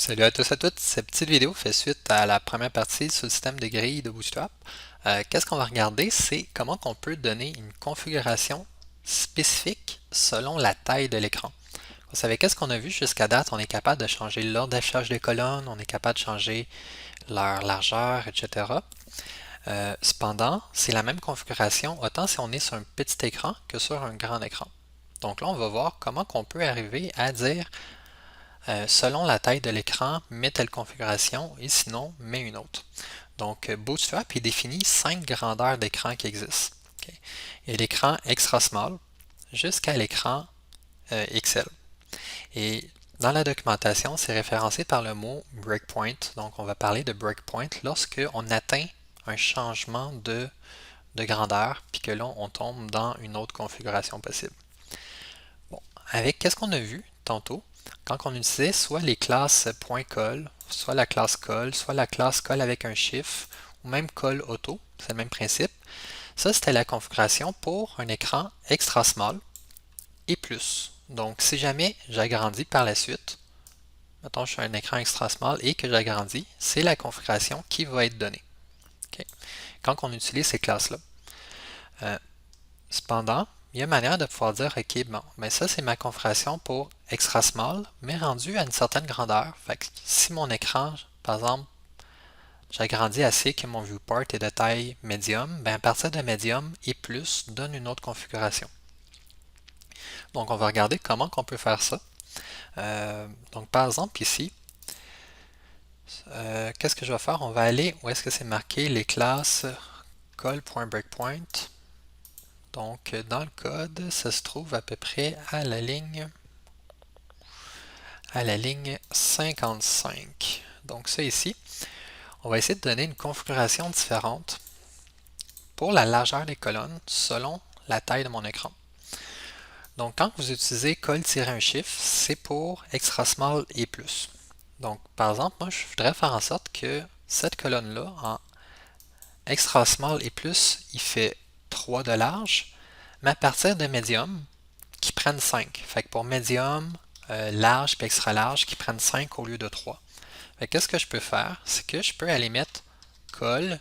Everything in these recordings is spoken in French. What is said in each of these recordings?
Salut à tous et à toutes, cette petite vidéo fait suite à la première partie sur le système de grille de Bootstrap. Qu'est-ce qu'on va regarder, c'est comment on peut donner une configuration spécifique selon la taille de l'écran. Vous savez, qu'est-ce qu'on a vu jusqu'à date? On est capable de changer l'ordre d'affichage des colonnes, on est capable de changer leur largeur, etc. Cependant, c'est la même configuration autant si on est sur un petit écran que sur un grand écran. Donc là, on va voir comment on peut arriver à dire selon la taille de l'écran, mets telle configuration et sinon, mets une autre. Donc, Bootstrap, il définit 5 grandeurs d'écran qui existent. Okay. Et l'écran extra small jusqu'à l'écran XL. Et dans la documentation, c'est référencé par le mot breakpoint. Donc, on va parler de breakpoint lorsque on atteint un changement de grandeur, puis que là, on tombe dans une autre configuration possible. Bon, avec qu'est-ce qu'on a vu tantôt, quand on utilisait soit les classes .col, soit la classe col, soit la classe col avec un chiffre, ou même col auto, c'est le même principe. Ça, c'était la configuration pour un écran extra small et plus. Donc, si jamais j'agrandis par la suite, mettons je suis un écran extra small et que j'agrandis, c'est la configuration qui va être donnée. Okay. Quand on utilise ces classes-là. Cependant, il y a une manière de pouvoir dire, ok, bon, mais ça c'est ma configuration pour extra small, mais rendu à une certaine grandeur. Fait que si mon écran, par exemple, j'agrandis assez que mon viewport est de taille médium, ben à partir de médium et plus donne une autre configuration. Donc on va regarder comment on peut faire ça. Donc par exemple ici, qu'est-ce que je vais faire? On va aller où est-ce que c'est marqué les classes call.breakpoint. Donc, dans le code, ça se trouve à peu près à la ligne 55. Donc, ça ici, on va essayer de donner une configuration différente pour la largeur des colonnes selon la taille de mon écran. Donc, quand vous utilisez col-un chiffre, c'est pour extra small et plus. Donc, par exemple, moi, je voudrais faire en sorte que cette colonne-là, en extra small et plus, il fait 3 de large, mais à partir de médium, qui prennent 5. Fait que pour médium, large et extra large, qui prennent 5 au lieu de 3. Fait que qu'est-ce que je peux faire? C'est que je peux aller mettre col,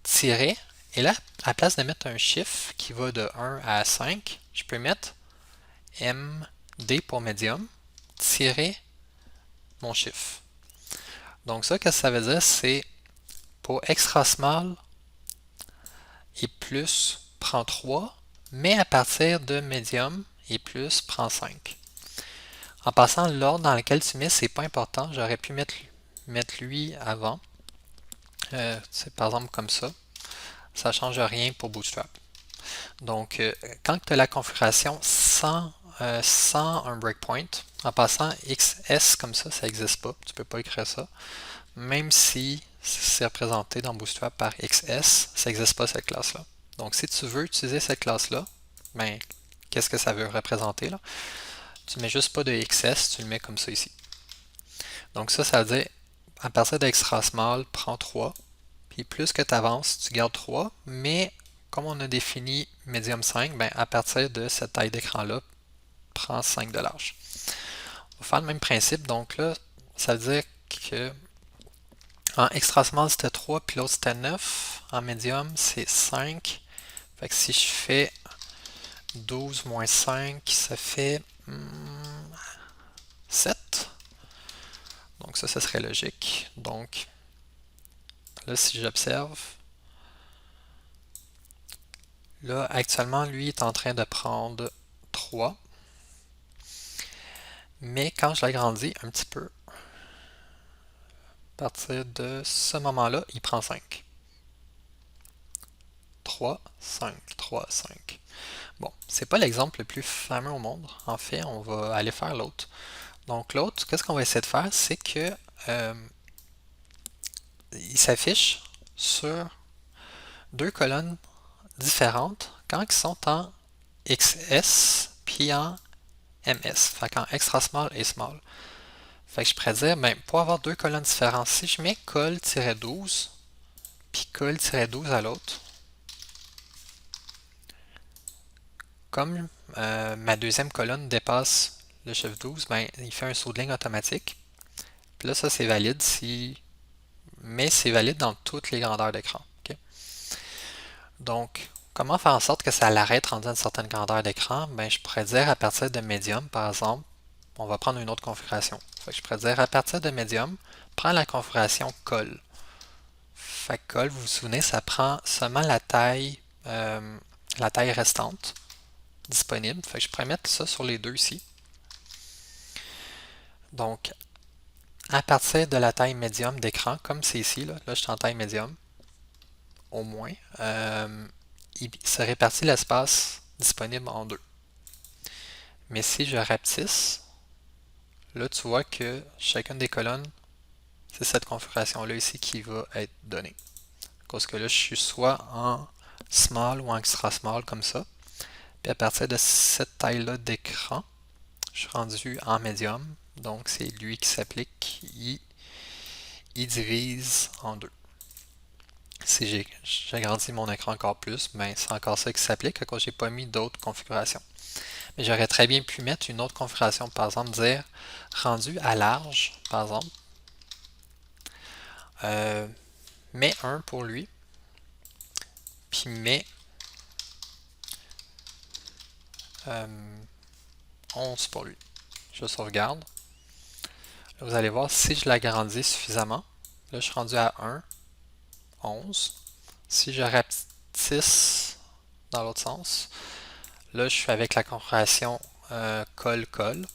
tirer, et là, à la place de mettre un chiffre qui va de 1 à 5, je peux mettre MD pour médium, tirer mon chiffre. Donc ça, qu'est-ce que ça veut dire? C'est pour extra small et plus prend 3, mais à partir de médium et plus prend 5. En passant, l'ordre dans lequel tu mets, c'est pas important. J'aurais pu mettre lui avant. C'est par exemple comme ça. Ça ne change rien pour Bootstrap. Donc, quand tu as la configuration sans un breakpoint, en passant XS comme ça n'existe pas. Tu ne peux pas écrire ça. Même si c'est représenté dans Bootstrap par XS, ça n'existe pas cette classe-là. Donc, si tu veux utiliser cette classe-là, ben, qu'est-ce que ça veut représenter là? Tu ne mets juste pas de XS, tu le mets comme ça ici. Donc ça veut dire, à partir d'extra small, prends 3. Puis plus que tu avances, tu gardes 3. Mais comme on a défini medium 5, ben à partir de cette taille d'écran-là, prends 5 de large. On va faire le même principe. Donc là, ça veut dire que en extra small, c'était 3, puis l'autre, c'était 9. En medium, c'est 5. Fait que si je fais 12 moins 5, ça fait 7. Donc ça serait logique. Donc là, si j'observe, là, actuellement, lui est en train de prendre 3. Mais quand je l'agrandis un petit peu, à partir de ce moment-là, il prend 5. 3, 5, 3, 5. Bon, c'est pas l'exemple le plus fameux au monde. En fait, on va aller faire l'autre. Donc l'autre, qu'est-ce qu'on va essayer de faire, c'est que il s'affiche sur deux colonnes différentes quand ils sont en XS puis en MS, fait qu'en extra small et small. Fait que je pourrais dire, ben, pour avoir deux colonnes différentes, si je mets col-12 puis col-12 à l'autre, comme ma deuxième colonne dépasse le chiffre 12, ben, il fait un saut de ligne automatique. Puis là, ça c'est valide mais c'est valide dans toutes les grandeurs d'écran. Okay? Donc, comment faire en sorte que ça l'arrête rendu à une certaine grandeur d'écran? Ben, je pourrais dire à partir de médium, par exemple, on va prendre une autre configuration. Fait que je pourrais dire à partir de médium, prends la configuration colle. Fait que colle, vous vous souvenez, ça prend seulement la taille restante disponible. Fait que je pourrais mettre ça sur les deux ici. Donc, à partir de la taille médium d'écran, comme c'est ici, là je suis en taille médium, au moins, il se répartit l'espace disponible en deux. Mais si je rapetisse, là tu vois que chacune des colonnes, c'est cette configuration-là ici qui va être donnée. Parce que là, je suis soit en small ou en extra small comme ça. Puis à partir de cette taille-là d'écran, je suis rendu en médium. Donc c'est lui qui s'applique. Il divise en deux. Si j'agrandis mon écran encore plus, ben c'est encore ça qui s'applique à cause que j'ai pas mis d'autres configurations. Mais j'aurais très bien pu mettre une autre configuration, par exemple dire rendu à large, par exemple. Mets 1 pour lui, puis mets 11 pour lui. Je sauvegarde. Là, vous allez voir, si je l'agrandis suffisamment, là je suis rendu à 1, 11. Si je rapetisse dans l'autre sens, là je suis avec la configuration colle-colle.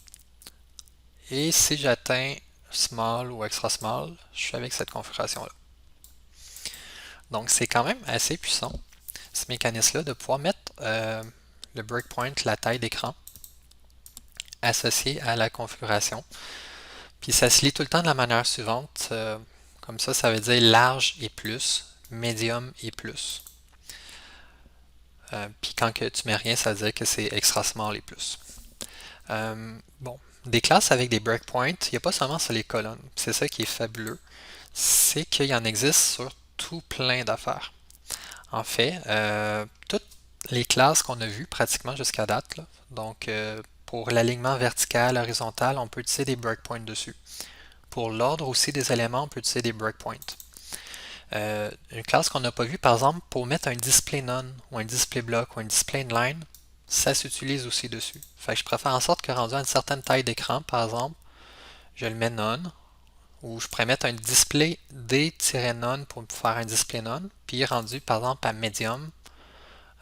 Et si j'atteins small ou extra small, je suis avec cette configuration-là. Donc c'est quand même assez puissant, ce mécanisme-là, de pouvoir mettre le breakpoint, la taille d'écran, associé à la configuration. Puis ça se lit tout le temps de la manière suivante. Comme ça veut dire large et plus, médium et plus. Puis quand que tu mets rien, ça veut dire que c'est extra small et plus. Bon, des classes avec des breakpoints, il n'y a pas seulement sur les colonnes. C'est ça qui est fabuleux. C'est qu'il y en existe sur tout plein d'affaires. En fait, toutes les classes qu'on a vues pratiquement jusqu'à date, là, donc pour l'alignement vertical, horizontal, on peut utiliser des breakpoints dessus. Pour l'ordre aussi des éléments, on peut utiliser des breakpoints. Une classe qu'on n'a pas vue, par exemple, pour mettre un display none, ou un display block, ou un display inline, ça s'utilise aussi dessus. Fait que je préfère en sorte que rendu à une certaine taille d'écran, par exemple, je le mets none, ou je pourrais mettre un display D-none pour faire un display none, puis rendu par exemple à medium,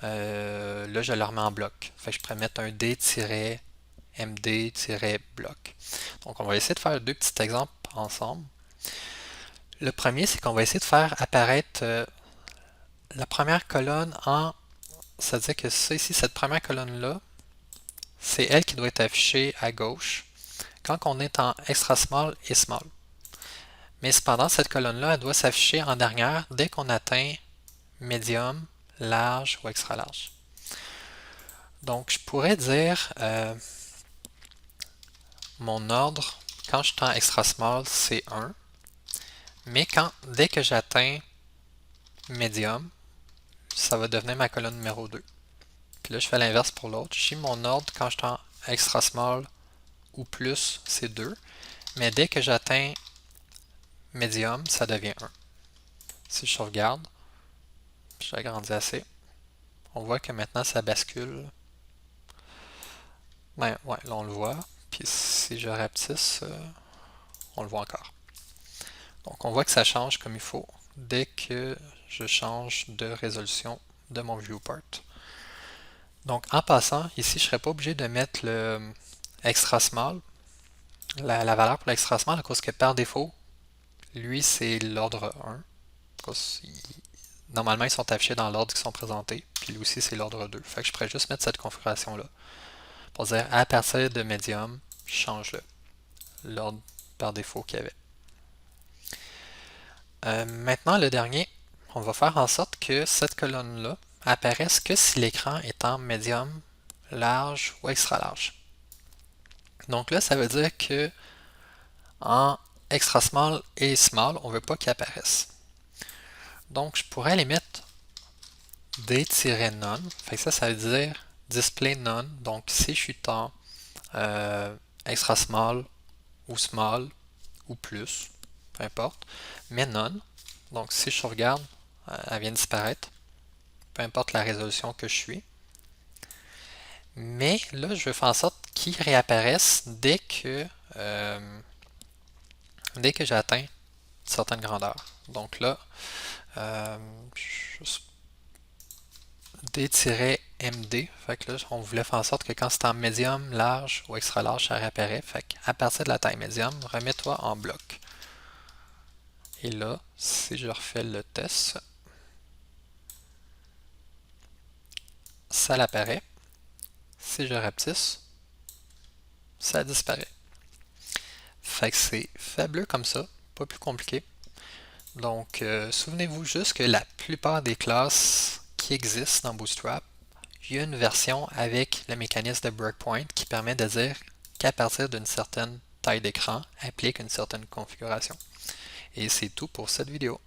là je le remets en bloc. Fait que je pourrais mettre un D-MD-bloc. Donc on va essayer de faire deux petits exemples ensemble. Le premier, c'est qu'on va essayer de faire apparaître la première colonne en... C'est-à-dire que ça ici, cette première colonne-là, c'est elle qui doit être affichée à gauche quand on est en extra small et small. Mais cependant, cette colonne-là, elle doit s'afficher en dernière dès qu'on atteint médium, large ou extra large. Donc, je pourrais dire mon ordre, quand je suis en extra small, c'est 1. Mais dès que j'atteins médium, ça va devenir ma colonne numéro 2. Puis là, je fais l'inverse pour l'autre. J'ai mon ordre quand je suis en extra small ou plus, c'est 2. Mais dès que j'atteins médium, ça devient 1. Si je sauvegarde, j'agrandis assez, on voit que maintenant ça bascule. Ben ouais, là on le voit. Puis si je rapetisse, on le voit encore. Donc on voit que ça change comme il faut dès que je change de résolution de mon viewport. Donc en passant, ici je ne serais pas obligé de mettre le extra small, la valeur pour l'extra small, à cause que par défaut, lui c'est l'ordre 1. Normalement ils sont affichés dans l'ordre qui sont présentés, puis lui aussi c'est l'ordre 2. Fait que je pourrais juste mettre cette configuration là pour dire à partir de médium, je change l'ordre par défaut qu'il y avait. Maintenant, le dernier, on va faire en sorte que cette colonne-là apparaisse que si l'écran est en médium, large ou extra large. Donc là, ça veut dire que en extra small et small, on ne veut pas qu'il apparaisse. Donc, je pourrais les mettre D-none. Fait que ça veut dire display none. Donc, si je suis en extra small ou small ou plus, peu importe, mais none. Donc si je sauvegarde, elle vient disparaître, peu importe la résolution que je suis. Mais là, je vais faire en sorte qu'il réapparaisse dès que j'atteins une certaine grandeur. Donc là, D-MD, fait que là, on voulait faire en sorte que quand c'est en médium, large ou extra large, ça réapparaît. Fait qu'à partir de la taille médium, remets-toi en bloc. Et là, si je refais le test, ça l'apparaît. Si je rapetisse, ça disparaît. Fait que c'est fabuleux comme ça, pas plus compliqué. Donc, souvenez-vous juste que la plupart des classes qui existent dans Bootstrap, il y a une version avec le mécanisme de breakpoint qui permet de dire qu'à partir d'une certaine taille d'écran, applique une certaine configuration. Et c'est tout pour cette vidéo.